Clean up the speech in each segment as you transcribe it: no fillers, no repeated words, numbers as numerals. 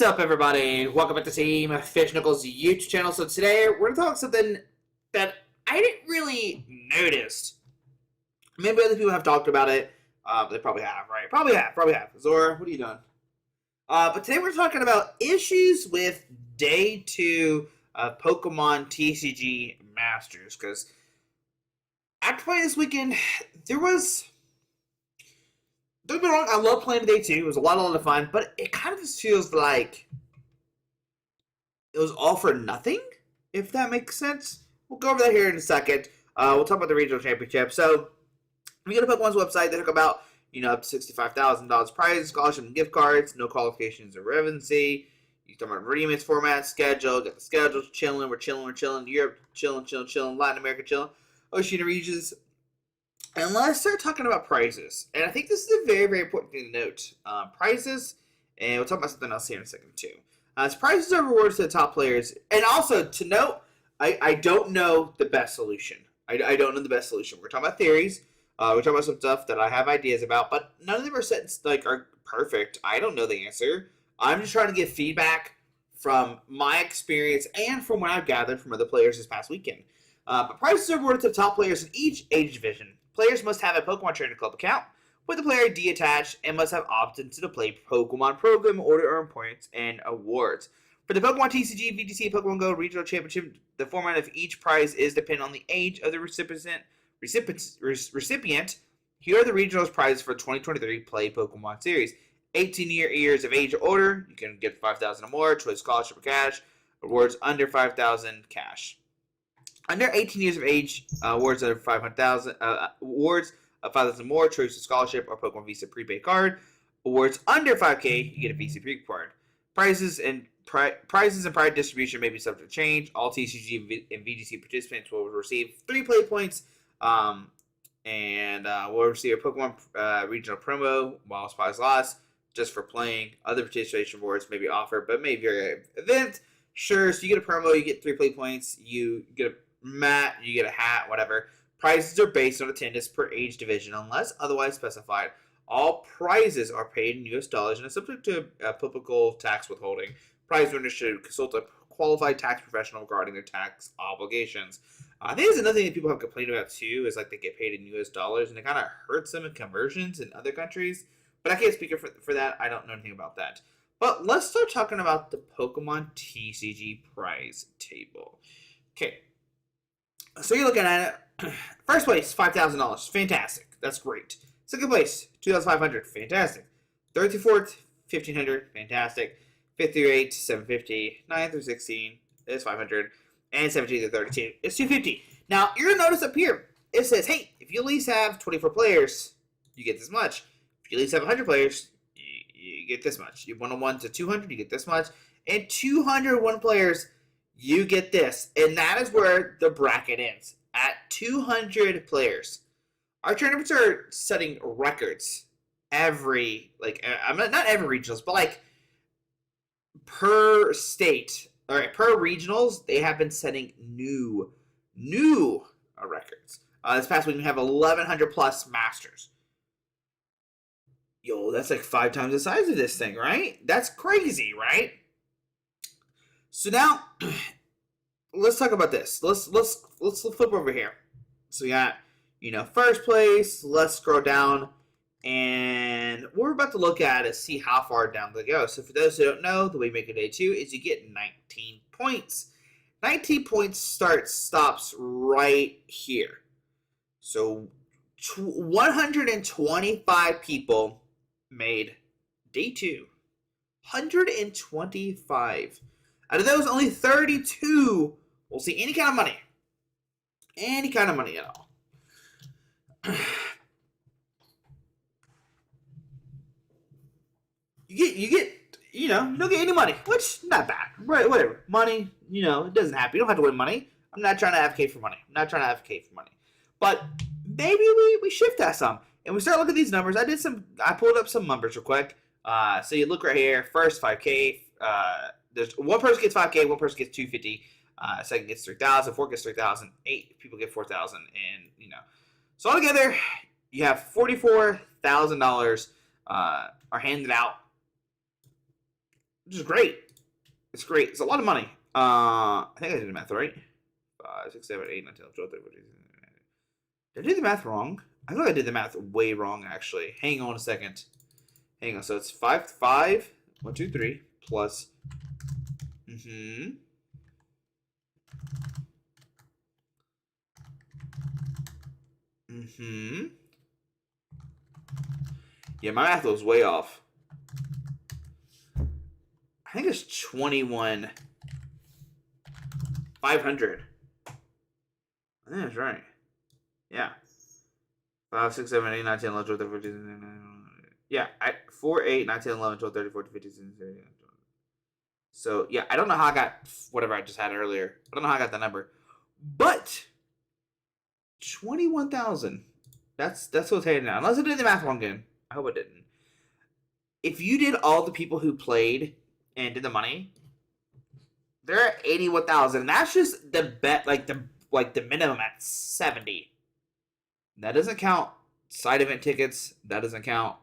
What's up, everybody? Welcome back to Team Fish Knuckles YouTube channel. So today we're going to talk something that I didn't really notice. Maybe other people have talked about it. They probably have, right? Probably have. Zora, what are you doing? But today we're talking about issues with Day 2 of Pokemon TCG Masters. Because after playing this weekend, don't get me wrong, I love playing Day 2. It was a lot of fun, but it kind of just feels like it was all for nothing, if that makes sense. We'll go over that here in a second. We'll talk about the regional championship. So, we go to Pokemon's website. They talk about, up to $65,000 prizes, scholarship, and gift cards. No qualifications or relevancy. You talk about redeemance format, schedule. Got the schedule. Chilling. We're chilling. Europe, chilling. Latin America, chilling. Oceania regions. And let's start talking about prizes. And I think this is a very, very important thing to note. Prizes, and we'll talk about something else here in a second, too. As prizes are rewards to the top players. And also, to note, I don't know the best solution. I don't know the best solution. We're talking about theories. We're talking about some stuff that I have ideas about, but none of them are set are perfect. I don't know the answer. I'm just trying to get feedback from my experience and from what I've gathered from other players this past weekend. But prizes are rewarded to the top players in each age division. Players must have a Pokemon Trainer Club account with the player ID attached and must have opted into the Play Pokemon program in order to earn points and awards. For the Pokemon TCG, VGC, Pokemon Go Regional Championship, the format of each prize is dependent on the age of the recipient. Here are the regionals prizes for 2023 Play Pokemon Series. 18 years of age or older, you can get 5,000 or more, choice scholarship or cash. Awards under 5,000, cash. Under 18 years of age, awards under 500,000. Awards of 5,000 more, choice of scholarship or Pokemon Visa prepaid card. Awards under 5K, you get a Visa prepaid card. Prizes and prize distribution may be subject to change. All TCG and VGC participants will receive 3 play points, and will receive a Pokemon regional promo while supplies last, just for playing. Other participation awards may be offered, but may vary event. Sure, so you get a promo, you get 3 play points, you get a mat, you get a hat, whatever. Prizes are based on attendance per age division unless otherwise specified. All prizes are paid in US dollars and are subject to applicable tax withholding. Prize winners should consult a qualified tax professional regarding their tax obligations. I think there's another thing that people have complained about too, is like they get paid in US dollars and it kind of hurts them in conversions in other countries. But I can't speak for that. I don't know anything about that. But let's start talking about the Pokemon TCG prize table. Okay. So you're looking at it. First place, $5,000. Fantastic. That's great. Second place, $2,500. Fantastic. Third through fourth, $1,500. Fantastic. Fifth through 8, $750. 9th through 16 is $500. And 17 through 32 is $250. Now, you're going to notice up here, it says, hey, if you at least have 24 players, you get this much. If you at least have 100 players, you get this much. You 101 to 200, you get this much. And 201 players, you get this. And that is where the bracket ends. At 200 players. Our tournaments are setting records every, I'm not every regionals, but per state, all right, per regionals, they have been setting new records. This past week we have 1,100 plus masters. Yo, that's like 5 times the size of this thing, right? That's crazy, right? So now, let's talk about this. Let's flip over here. So we got, first place. Let's scroll down, and what we're about to look at is see how far down they go. So for those who don't know, the way you make a Day 2 is you get 19 points. 19 points stops right here. So 125 people made Day 2. 125. Out of those, only 32 will see any kind of money. Any kind of money at all. You don't get any money, which not bad. Right, whatever. Money, it doesn't happen. You don't have to win money. I'm not trying to advocate for money. But maybe we shift that some. And we start looking at these numbers. I pulled up some numbers real quick. So you look right here. First, 5K. There's one person gets 5K, one person gets 250. Second gets 3,000, fourth gets 3,000, 8 people get 4,000, and So altogether, you have $44,000 are handed out which is great. It's great. It's a lot of money. I think I did the math right. 5, 6, 7, 8, 9, 10, 12, 13, 14, 15, 16, 17. Did I do the math wrong? I feel like I did the math way wrong, actually. Hang on a second. Hang on. So it's 5, 1, 2, 3, plus. Yeah, my math was way off. I think it's 21,500. I think that's right. Yeah. 5, 6, 7, 8, 9, 10, 11, 12, 13, 14, yeah. 4, 8, 9, 10, 11, 12, 13, 14, 15, 16, 17, 18. So, yeah, I don't know how I got whatever I just had earlier. I don't know how I got that number. But 21,000. That's what's heading now. Unless I did the math wrong again. I hope I didn't. If you did all the people who played and did the money, they're at 81,000. That's just the bet, like the minimum at 70. That doesn't count side event tickets. That doesn't count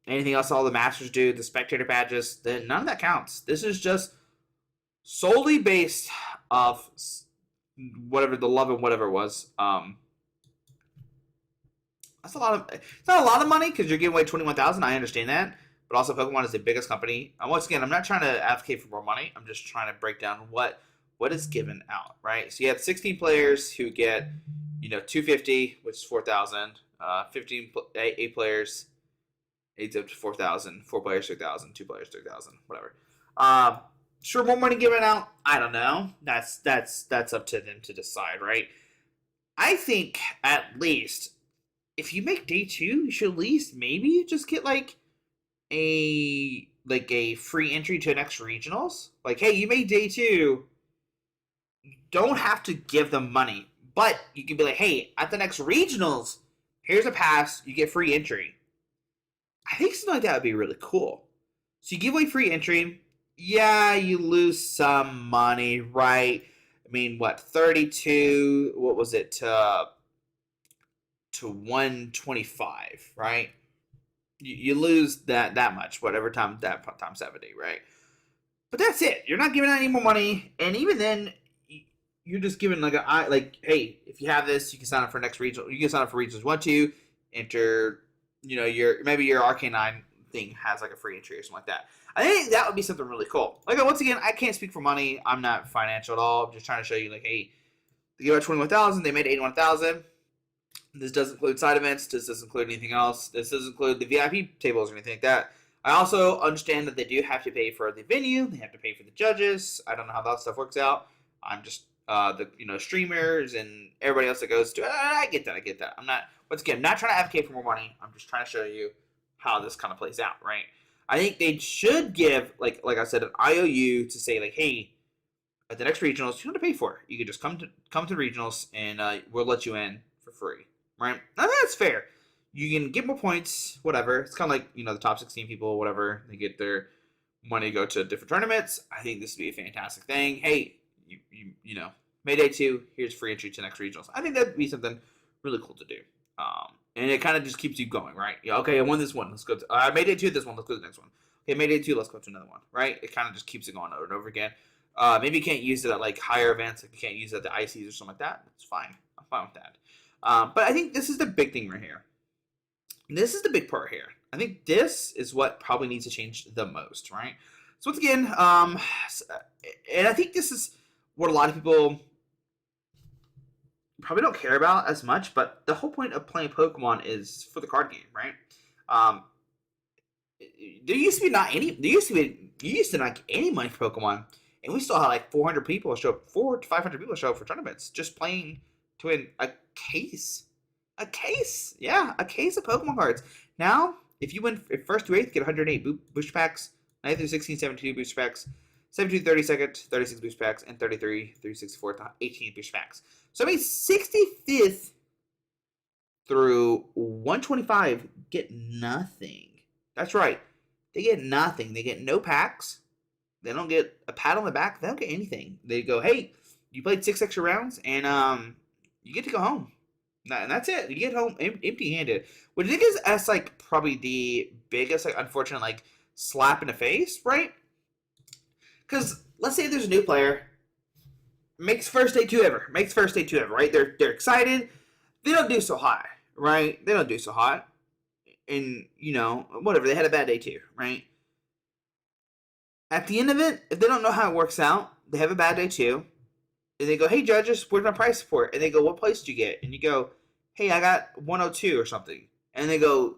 anything else all the masters do, the spectator badges. None of that counts. This is just solely based off whatever the love and whatever it was. That's a lot of. It's not a lot of money because you're giving away 21,000. I understand that, but also Pokemon is the biggest company. And once again, I'm not trying to advocate for more money. I'm just trying to break down what is given out, right? So you have 16 players who get, 250, which is 4,000. 15 8 players, 8 up to 4,000. 4 players 3,000. 2 players 3,000. Whatever. Sure, more money given out. I don't know. That's up to them to decide, right? I think at least if you make day 2, you should at least maybe just get like a free entry to next regionals. Like, hey, you made day 2. You don't have to give them money, but you can be like, hey, at the next regionals, here's a pass. You get free entry. I think something like that would be really cool. So you give away free entry. Yeah, you lose some money, right? I mean, what, 32? What was it? To 125, right? You lose that much, whatever time 70, right? But that's it. You're not giving out any more money, and even then, you're just giving hey, if you have this, you can sign up for next regional. You can sign up for regionals 1, 2, enter. Your Arcanine thing has like a free entry or something like that. I think that would be something really cool. Like, once again, I can't speak for money. I'm not financial at all. I'm just trying to show you, like, hey, they gave out 21,000. They made 81,000. This doesn't include side events. This doesn't include anything else. This doesn't include the VIP tables or anything like that. I also understand that they do have to pay for the venue. They have to pay for the judges. I don't know how that stuff works out. I'm just the streamers and everybody else that goes to it. I get that. I'm not trying to advocate for more money. I'm just trying to show you how this kind of plays out, right? I think they should give, like I said, an IOU to say, like, hey, at the next regionals, you don't have to pay for it. You can just come to regionals, and we'll let you in for free, right? I think that's fair. You can get more points, whatever. It's kind of like, the top 16 people, whatever. They get their money to go to different tournaments. I think this would be a fantastic thing. Hey, you May Day 2, here's free entry to next regionals. I think that'd be something really cool to do. And it kind of just keeps you going, right? Yeah, okay, I won this one. Let's go to May Day 2, this one. Let's go to the next one. Okay, May Day 2, let's go to another one, right? It kind of just keeps it going over and over again. Maybe you can't use it at like higher events, like you can't use it at the ICs or something like that. It's fine. I'm fine with that. But I think this is the big thing right here. This is the big part here. I think this is what probably needs to change the most, right? So once again, and I think this is what a lot of people probably don't care about as much, but the whole point of playing Pokemon is for the card game, right? There used to not get any money for Pokemon, and we still had like 400 people show up, 400 to 500 people show up for tournaments just playing to win a case. A case of Pokemon cards. Now, if you win first to 8th, get 108 booster packs, 9th through 16, 72 booster packs, 72 32nd, 36 booster packs, and 33 through 64th, 18 booster packs. So I mean, 65th through 125 get nothing. That's right. They get nothing. They get no packs. They don't get a pat on the back. They don't get anything. They go, hey, you played 6 extra rounds, and you get to go home. And that's it. You get home empty-handed. Which I think that's like probably the biggest, like, unfortunate, like, slap in the face, right? Because let's say there's a new player, makes first day 2 ever, right? They're excited. They don't do so hot, right? They don't do so hot. And, you know, whatever, they had a bad day 2, right? At the end of it, if they don't know how it works out, they have a bad day 2, and they go, hey, judges, where's my price support? And they go, what place did you get? And you go, hey, I got 102 or something. And they go,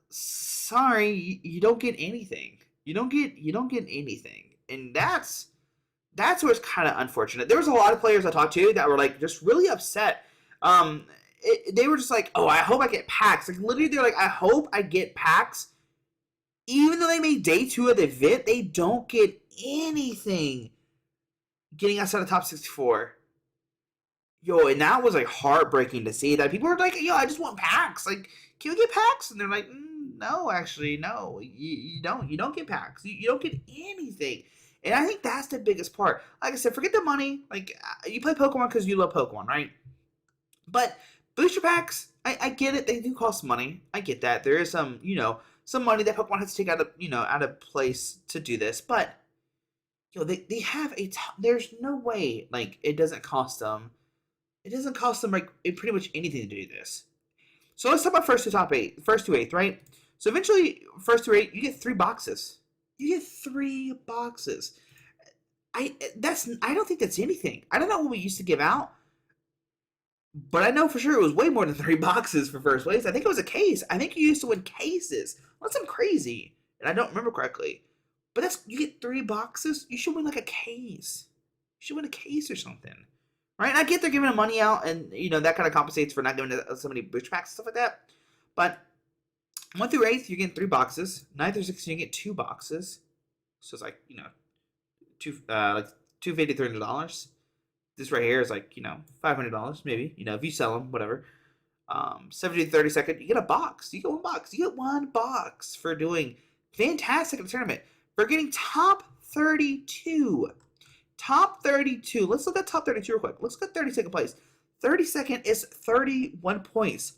sorry, you don't get anything. You don't get anything. And that's where it's kind of unfortunate. There was a lot of players I talked to that were like just really upset. They were just like, oh, I hope I get packs. Like literally, they're like, I hope I get packs. Even though they made day 2 of the event, they don't get anything getting us out of top 64. Yo, and that was like heartbreaking to see that people were like, yo, I just want packs. Like, can we get packs? And they're like, no, actually, no, you don't get packs. You don't get anything. And I think that's the biggest part. Like I said, forget the money. Like, you play Pokemon because you love Pokemon, right? But booster packs, I get it. They do cost money. I get that. There is some, you know, some money that Pokemon has to take out of place to do this. But, you know, they have there's no way, like, it doesn't cost them. It doesn't cost them, like, pretty much anything to do this. So let's talk about first to 8th, right? So eventually, first to 8, you get 3 boxes. You get 3 boxes. I don't think that's anything. I don't know what we used to give out, but I know for sure it was way more than 3 boxes for first place. I think it was a case. I think you used to win cases. That's something crazy, and I don't remember correctly. But you get 3 boxes. You should win like a case. You should win a case or something, right? And I get they're giving the money out, and you know that kind of compensates for not giving so many booster packs and stuff like that. But 1 through 8th, you're getting 3 boxes. 9th through 16th, you get 2 boxes. So it's like, you know, like $250, $300. This right here is like, you know, $500 maybe. You know, if you sell them, whatever. 70 to 32nd, you get a box. You get 1 box. You get 1 box for doing fantastic in the tournament. For getting top 32. Top 32. Let's look at top 32 real quick. Let's look at 32nd place. 32nd is 31 points.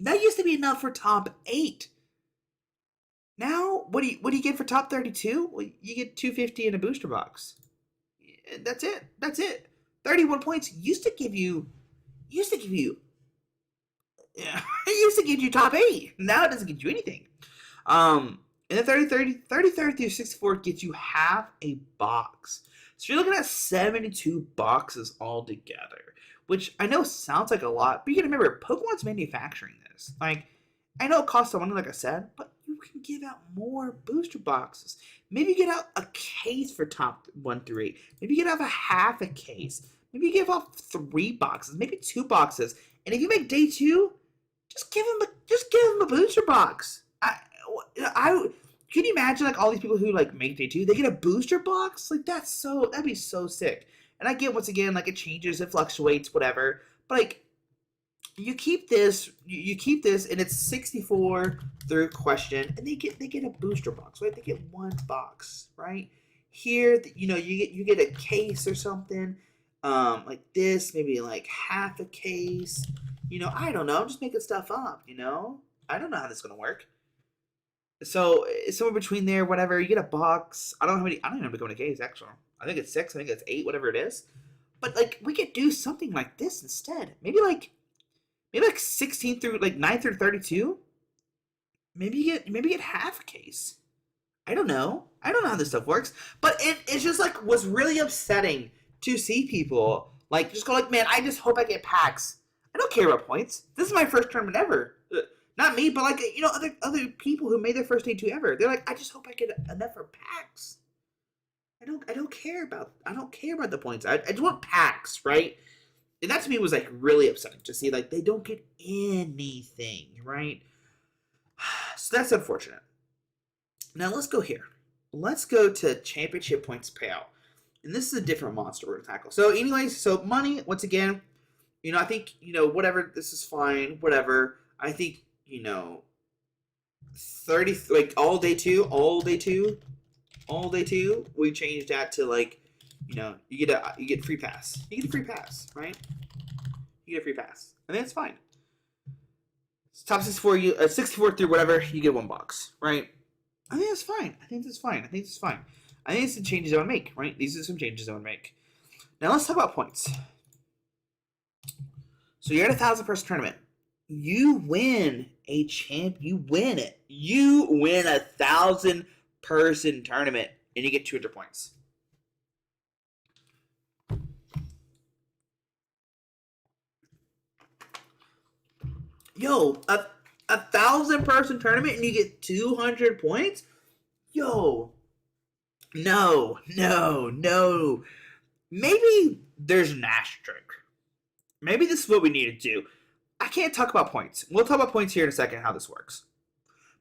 That used to be enough for top 8. Now, what do you get for top 32? Well, you get $250 in a booster box. That's it. 31 points used to give you top 8. Now it doesn't get you anything. And then 33rd through 64th gets you half a box. So you're looking at 72 boxes altogether, which I know sounds like a lot, but you gotta remember, Pokemon's manufacturing this. Like, I know it costs some money, like I said, but you can give out more booster boxes. Maybe you get out a case for top 1 through 8. Maybe you get out a half a case. Maybe you give out 3 boxes, maybe 2 boxes. And if you make day 2, just give them a booster box. Can you imagine like all these people who like make day 2, they get a booster box? Like that'd be so sick. And I get, once again, like it changes, it fluctuates, whatever. But like, you keep this, and it's 64 through question, and they get a booster box, right? They get 1 box, right? Here, you know, you get a case or something, like this, maybe like half a case. You know, I don't know. I'm just making stuff up. You know, I don't know how this is gonna work. So it's somewhere between there, whatever. You get a box. I don't know how many. I don't even know if it's a case actually. I think it's 6. I think it's 8. Whatever it is. But like, we could do something like this instead. Maybe like 16 through like 9 through 32. Maybe you get half a case. I don't know how this stuff works. But it's just like was really upsetting to see people like just go like, man, I just hope I get packs. I don't care about points. This is my first tournament ever. Not me, but like, you know, other people who made their first day 2 ever. They're like, I just hope I get enough for packs. I don't care about the points. I just want packs, right? And that to me was like really upsetting to see like they don't get anything, right? So that's unfortunate. Now let's go here. Let's go to championship points payout. And this is a different monster we're gonna tackle. So anyways, so money, once again, you know, I think, you know, whatever, this is fine, whatever. I think, you know, 30, like all day two, we changed that to like, you know, you get free pass. You get a free pass, right? You get a free pass. And that's fine. top 64, 64 through whatever, you get $1, right? I think that's fine. I think that's fine. I think it's the changes I would make, right? These are some changes I would make. Now let's talk about points. So you're at a 1,000-person tournament. You win a champ. You win it. You win a 1,000-person tournament, and you get 200 points. Yo, a 1,000-person tournament, and you get 200 points? Yo, no. Maybe there's an asterisk. Maybe this is what we need to do. I can't talk about points. We'll talk about points here in a second, how this works.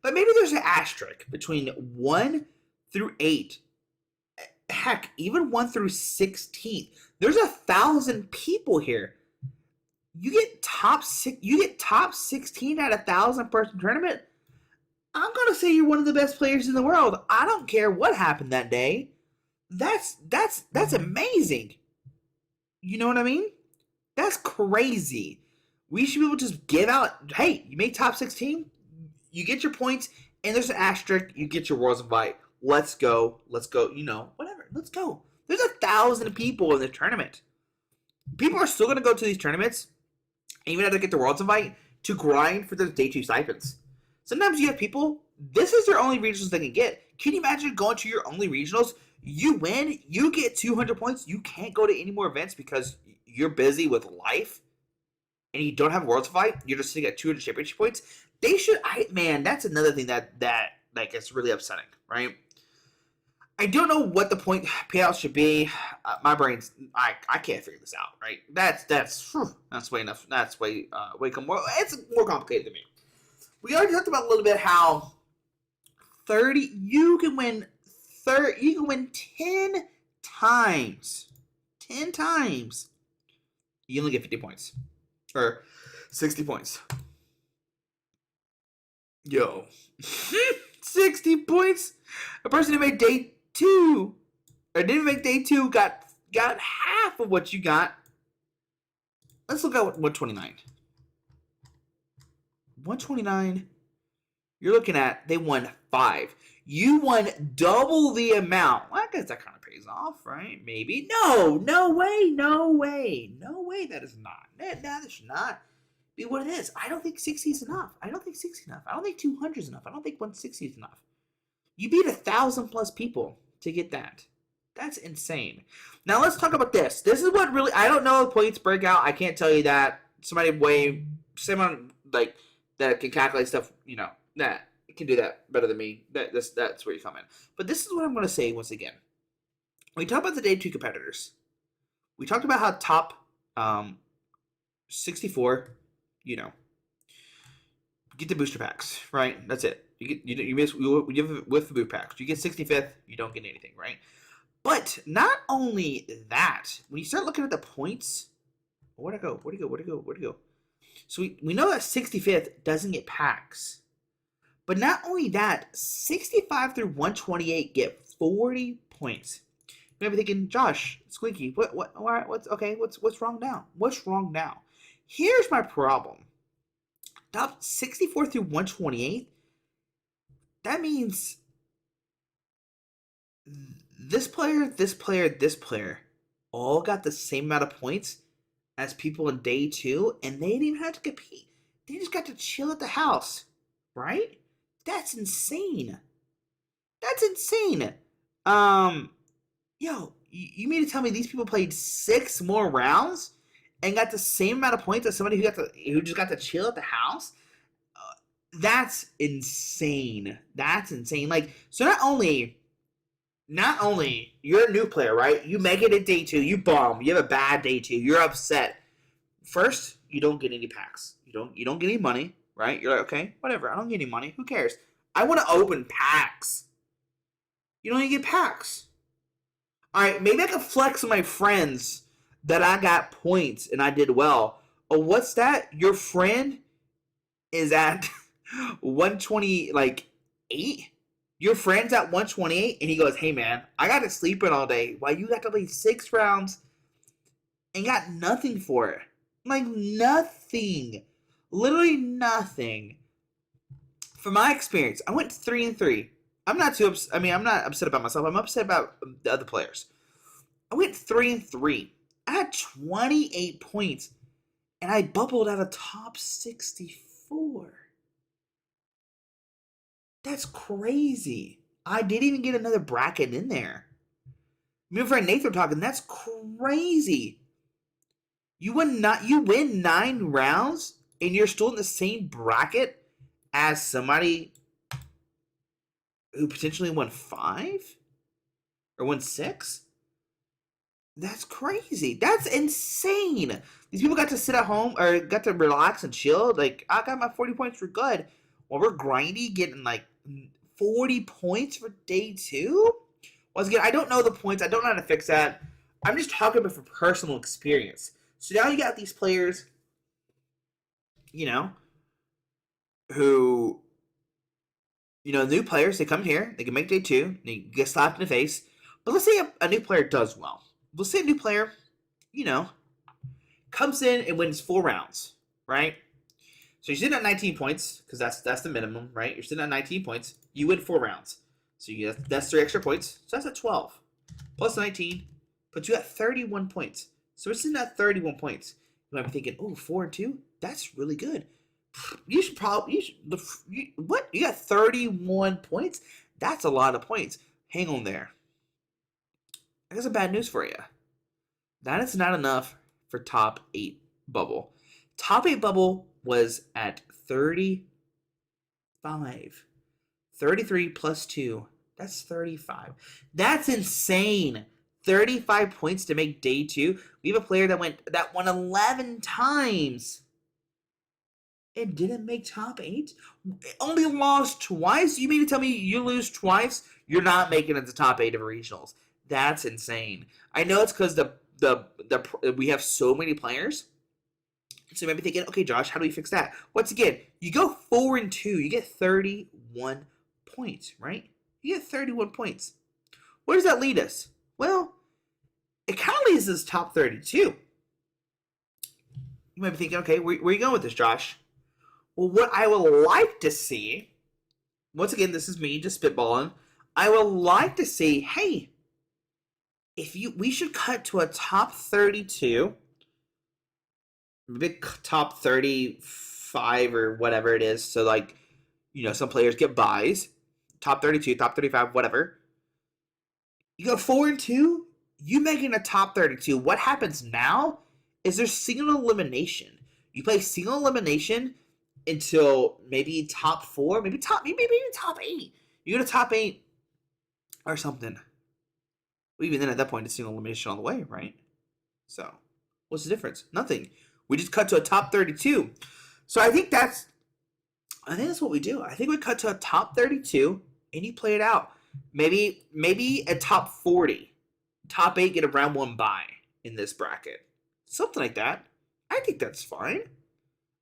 But maybe there's an asterisk between 1 through 8. Heck, even 1 through 16. There's 1,000 people here. You get top 16 at a 1,000-person tournament. I'm gonna say you're one of the best players in the world. I don't care what happened that day. That's amazing. You know what I mean? That's crazy. We should be able to just give out, hey, you make top 16, you get your points, and there's an asterisk, you get your Worlds invite. Let's go, whatever, let's go. There's 1,000 people in the tournament. People are still going to go to these tournaments, even after they get the Worlds invite, to grind for those day 2 stipends. Sometimes you have people, this is their only regionals they can get. Can you imagine going to your only regionals? You win, you get 200 points, you can't go to any more events because you're busy with life, and you don't have Worlds fight, you're just sitting at 200 championship points. They should, that's another thing that like is really upsetting, right? I don't know what the point payout should be. My brain's, I can't figure this out, right? That's way enough. That's way more. It's more complicated than me. We already talked about a little bit how 30. You can win 10 times. 10 times. You only get 50 points. Or 60 points. Yo. 60 points? A person who made day 2, or didn't make day 2, got half of what you got. Let's look at 129. 129, you're looking at, they won 5. You won double the amount. Well, I guess that kind of pays off, right? Maybe. No way. That is not. That should not be what it is. I don't think 60 is enough. I don't think 200 is enough. I don't think 160 is enough. You beat 1,000 plus people to get that. That's insane. Now let's talk about this. This is what really, I don't know if points break out. I can't tell you that. Someone like that can calculate stuff, that can do that better than me. That's where you come in. But this is what I'm going to say once again. When we talk about the day 2 competitors, we talked about how top 64, get the booster packs, right? That's it. You miss with the booster packs. You get 65th, you don't get anything, right? But not only that, when you start looking at the points, where'd it go? So we know that 65th doesn't get packs. But not only that, 65 through 128 get 40 points. You might be thinking, Josh, Squeaky, what's wrong now? What's wrong now? Here's my problem. Top 64 through 128, that means this player all got the same amount of points as people in day 2, and they didn't even have to compete. They just got to chill at the house, right? That's insane. Yo, you mean to tell me these people played 6 more rounds and got the same amount of points as somebody who just got to chill at the house? That's insane. Like, so not only you're a new player, right? You make it at day 2, you bomb, you have a bad day 2, you're upset. First, you don't get any packs. You don't get any money, right? You're like, okay, whatever, I don't get any money. Who cares? I want to open packs. You don't even get packs. Alright, maybe I can flex with my friends that I got points and I did well. Oh, what's that? Your friend is at 120, like 8? Your friend's at 128 and he goes, hey man, I got to sleep in all day while you got to play 6 rounds and got nothing for it. Like nothing. Literally nothing. From my experience, I went 3-3. I'm not too upset. I mean, I'm not upset about myself. I'm upset about the other players. I went 3-3. I had 28 points, and I bubbled out of top 64. That's crazy. I didn't even get another bracket in there. Me and friend Nathan were talking. That's crazy. You win 9 rounds, and you're still in the same bracket as somebody who potentially won 5 or won 6. That's crazy. That's insane. These people got to sit at home or got to relax and chill. Like, I got my 40 points for good. While we're grindy, getting like 40 points for day 2. Once again, I don't know the points. I don't know how to fix that. I'm just talking about from personal experience. So now you got these players, who, new players, they come here, they can make day 2, they get slapped in the face. But let's say a new player does well. Let's say a new player, comes in and wins 4 rounds, right? So you're sitting at 19 points, because that's the minimum, right? You're sitting at 19 points. You win 4 rounds. So that's 3 extra points. So that's at 12. Plus 19 puts you at 31 points. So we're sitting at 31 points. You might be thinking, oh, 4-2? That's really good. You got 31 points? That's a lot of points. Hang on there. I got some bad news for you. That is not enough for top 8 bubble. Top 8 bubble was at 35. 33 plus 2. That's 35. That's insane. 35 points to make day 2. We have a player that won 11 times. It didn't make top 8? Only lost twice? You mean to tell me you lose twice? You're not making it to top 8 of regionals. That's insane. I know it's because we have so many players. So you might be thinking, okay, Josh, how do we fix that? Once again, you go 4-2. You get 31 points, right? You get 31 points. Where does that lead us? Well, it kind of leads us top 32. You might be thinking, okay, where are you going with this, Josh? Well, what I would like to see, once again, this is me just spitballing. I would like to see, hey, we should cut to a top 32, maybe top 35 or whatever it is. So some players get buys, top 32, top 35, whatever. You go 4-2, you making a top 32. What happens now is there's single elimination. You play single elimination until maybe top 4, maybe even top 8. You go to top 8 or something. Even then, at that point, it's single elimination on the way, right? So, what's the difference? Nothing. We just cut to a top 32. So I think that's what we do. I think we cut to a top 32 and you play it out. Maybe a top 40. Top 8 get a round 1 bye in this bracket. Something like that. I think that's fine.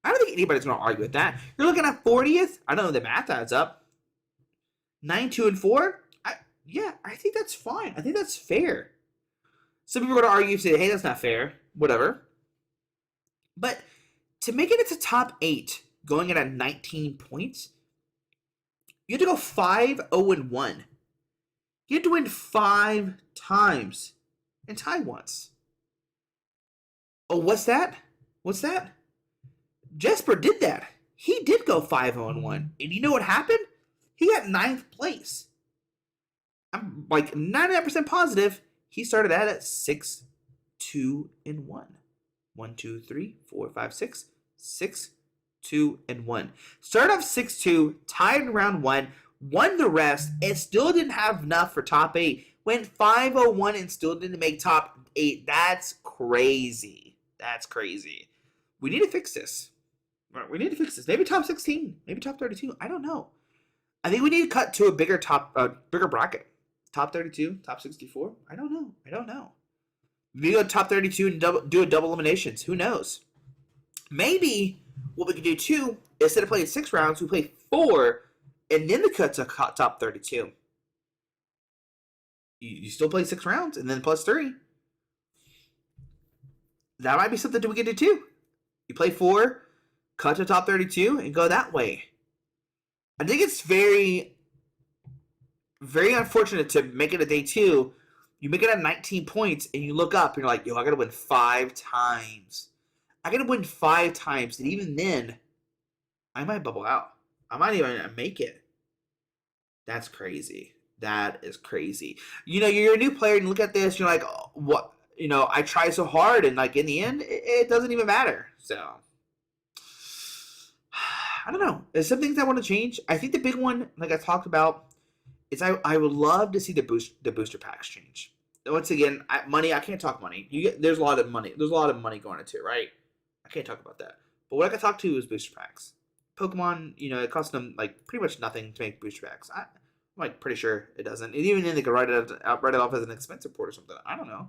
I don't think anybody's going to argue with that. You're looking at 40th. I don't know, the math adds up. 9, 2, and 4. I think that's fine. I think that's fair. Some people are going to argue and say, hey, that's not fair. Whatever. But to make it into top 8, going in at 19 points, you have to go 5-0-1. You have to win 5 times and tie once. Oh, what's that? Jesper did that. He did go 5-0-1. And you know what happened? He got 9th place. I'm like 99% positive he started that at 6-2-1. 1, 2, 3, 4, 5, 6. 6-2-1. Started off 6-2, tied in round 1, won the rest, and still didn't have enough for top 8. Went 5-0-1 and still didn't make top 8. That's crazy. We need to fix this. Maybe top 16. Maybe top 32. I don't know. I think we need to cut to a bigger bracket. Top 32, top 64. I don't know. Maybe go top 32 and do a double eliminations. Who knows? Maybe what we could do too, instead of playing 6 rounds, we play 4, and then we cut to top 32. You still play 6 rounds, and then plus 3. That might be something that we can do too. You play 4, cut to top 32 and go that way. I think it's very, very unfortunate to make it a day 2. You make it at 19 points, and you look up, and you're like, yo, I gotta win 5 times. I gotta win 5 times, and even then, I might bubble out. I might even make it. That's crazy. That is crazy. You know, you're a new player, and you look at this, you're like, oh, what? You know, I try so hard, and like in the end, it doesn't even matter. So, I don't know. There's some things I want to change. I think the big one, like I talked about, is I would love to see the booster packs change. Once again, money. I can't talk money. There's a lot of money. There's a lot of money going into it, right? I can't talk about that. But what I can talk to is booster packs. Pokemon, you know, it costs them like pretty much nothing to make booster packs. I'm like pretty sure it doesn't. And even then, they could write it off as an expense report or something. I don't know.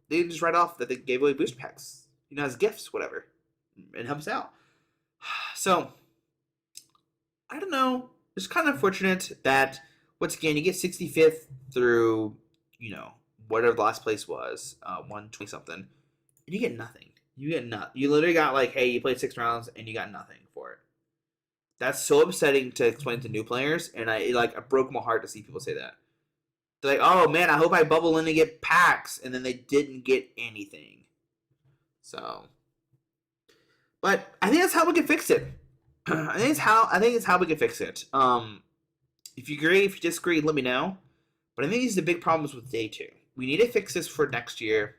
They just write off that they gave away booster packs, you know, as gifts, whatever. It helps out. So, I don't know. It's kind of unfortunate that, once again, you get 65th through, you know, whatever the last place was, 120 something, and you get nothing. You get nothing. You literally got like, hey, you played 6 rounds and you got nothing for it. That's so upsetting to explain to new players, and it broke my heart to see people say that. They're like, oh man, I hope I bubble in and get packs, and then they didn't get anything. So, but I think that's how we can fix it. I think it's how we can fix it. If you agree, if you disagree, let me know. But I think these are the big problems with day 2. We need to fix this for next year.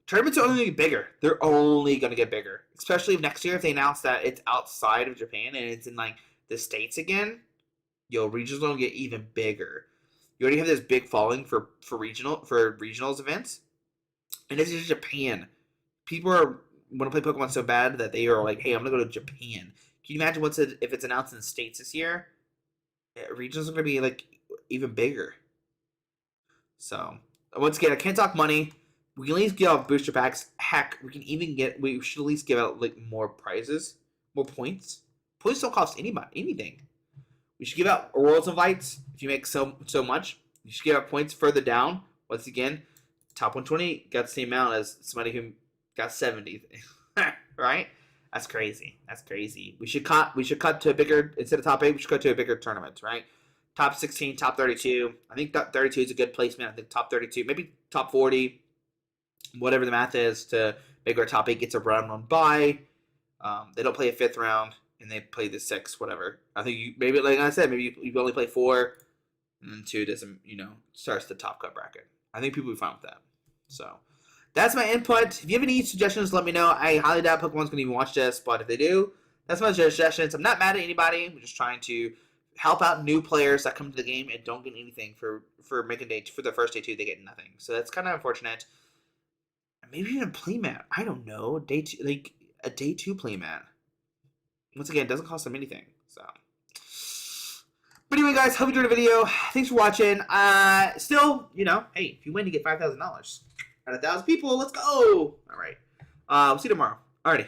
Tournaments are only going to get bigger. They're only going to get bigger. Especially next year if they announce that it's outside of Japan and it's in like the States again. Yo, regionals will get even bigger. You already have this big following for regionals events. And this is Japan. People want to play Pokemon so bad that they are like, hey, I'm going to go to Japan. Can you imagine if it's announced in the States this year? Regionals are going to be like even bigger. So, once again, I can't talk money. We can at least give out booster packs. Heck, we should at least give out like more prizes, more points. Points don't cost anything. We should give out Worlds Invites if you make so much. You should give out points further down. Once again, top 120 got the same amount as somebody who got 70. Right? That's crazy. That's crazy. We should cut to a bigger, instead of top 8, we should cut to a bigger tournament, right? Top 16, top 32. I think top 32 is a good placement. I think top 32, maybe top 40, whatever the math is, to make our top 8 gets a round 1 bye. They don't play a 5th round, and they play the 6th, whatever. I think maybe, like I said, maybe you only play 4, and then 2 doesn't, starts the top cut bracket. I think people will be fine with that. So, that's my input. If you have any suggestions, let me know. I highly doubt Pokemon's going to even watch this, but if they do, that's my suggestions. I'm not mad at anybody. I'm just trying to help out new players that come to the game and don't get anything for making for the first day 2. They get nothing, so that's kind of unfortunate. Maybe even a playmat. I don't know. Day 2, like a day 2 playmat. Once again, it doesn't cost them anything. So, but anyway, guys, hope you enjoyed the video. Thanks for watching. Still, hey, if you win, you get $5,000 out of 1,000 people. Let's go. All right. We'll see you tomorrow. Alrighty.